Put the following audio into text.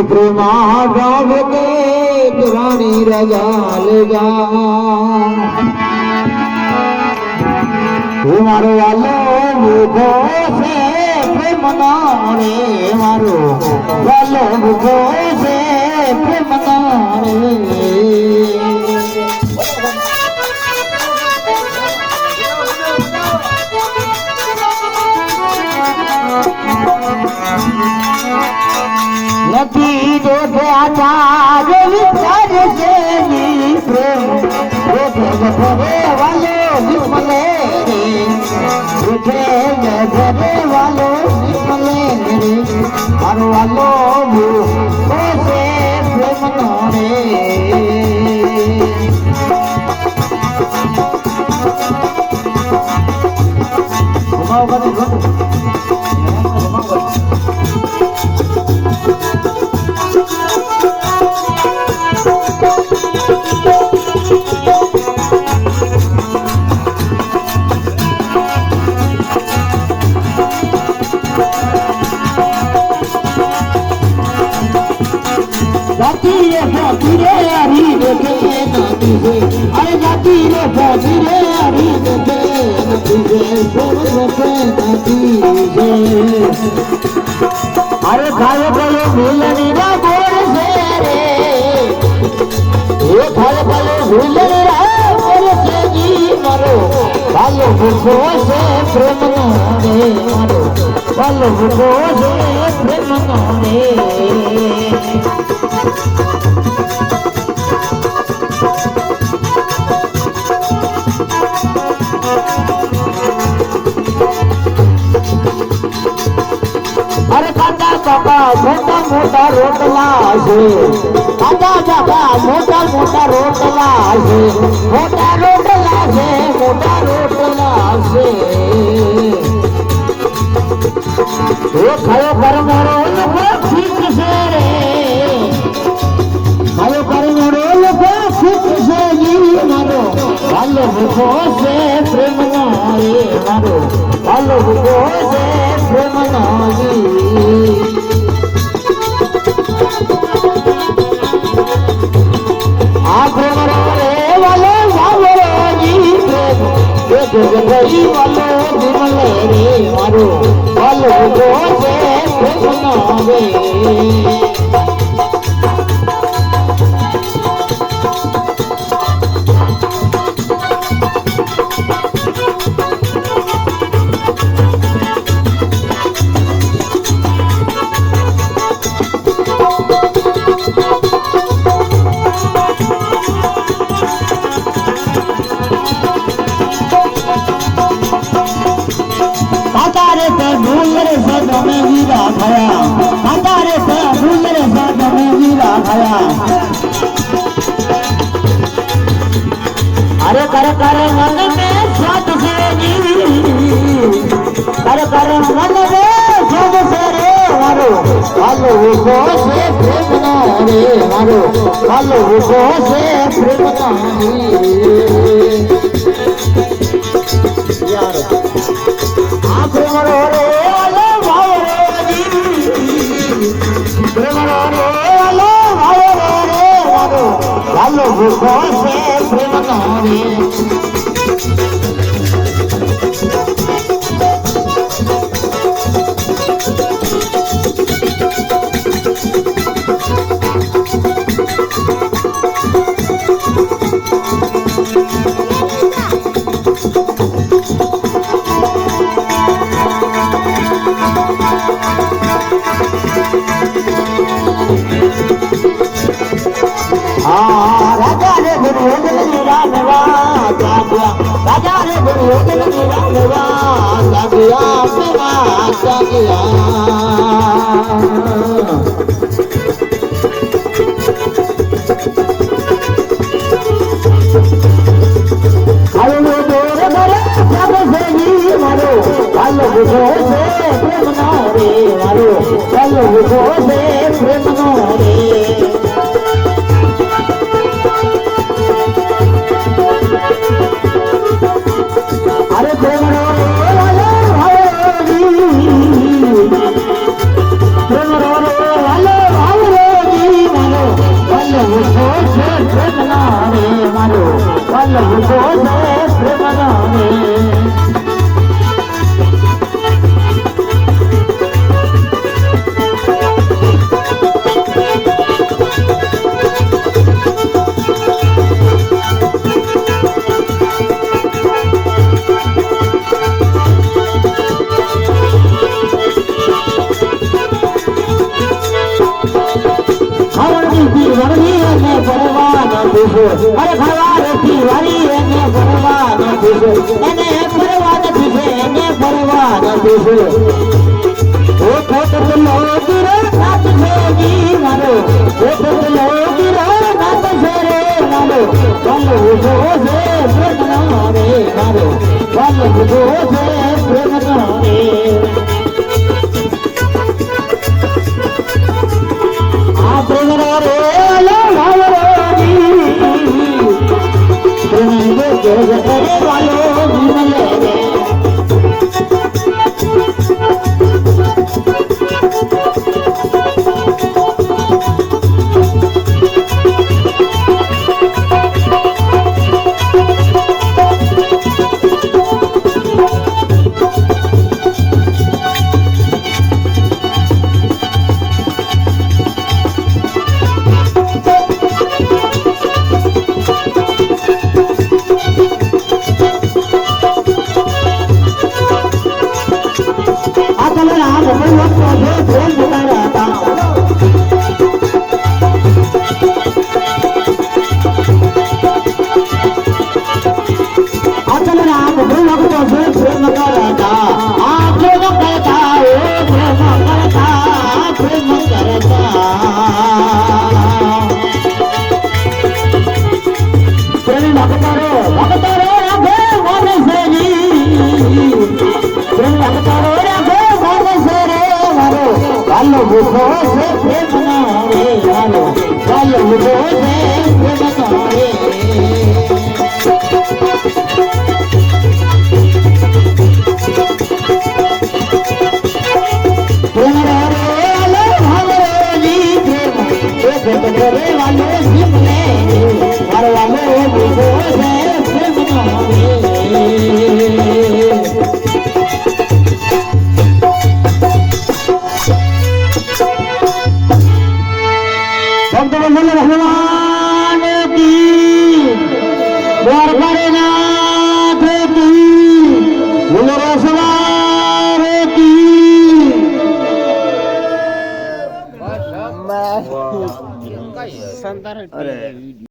प्रेमा गाव के रानी रजा ले जा मारो वालो मुखो से प्रेम नारे मारो वालो मुखो से प्रेम नारे नदी देखे आचार विचार से प्रेम भरे वाले विमले भरे वालो विमले हर वालो से प्रेम नोरे जाती रे हरी देखे नदी से अरे जाती रे हरी देखे नदी से देखे नदी से अरे खाए पले भूलनी ना बोल से रे ये खाए पले भूलनी ना बोल से जी मरो बालो भूखो से प्रेम नोरे मरो बालो भूखो से प्रेम नोरे अरे काका काका मोटा मोटा रोटला से काका काका मोटा मोटा रोटला से मोटा रोटला से मोटा रोटला से वो खायो कर मोरो लोगो ठीक से रे खायो कर मोरो लोगो ठीक से जी मारो बालो भूखो से प्रेम नारे मारो बालो भूखो से प्रेम नारी प्रेम रे वाले जी प्रेम वालो विमले रे मारो वालो से प्रेम नारे अरे कर मन में स्वाद से जी कर मन में स्वाद से रे मारो हालो को से प्रेम नारे मारो हालो को से प्रेम नारे यार आप मरो रे वाले भाव जी प्रेम रे वाले भाव रे मारो हालो को से प्रेम नारे राजा रे गुरु राघवा राजा रे गुरु राघवा जागिया मेरा जागिया થી વળી અને પરવાનો પૂછો અરે ભરવાડથી વળી અને પરવાનો પૂછો એને પરવાન પૂછે એને પરવાન પૂછો ઓ ખોટ બોલો ગીરો નાથ છે જી મારો ઓ ખોટ બોલો ગીરો નાથ છે રે મારો બોલો ઉભો છે પ્રેમનો રે મારો બોલો ઉભો છે પ્રેમનો રે આ પ્રેમનો રે લો મારો જી પ્રેમ દે કરે વાલો જીવન લે અરે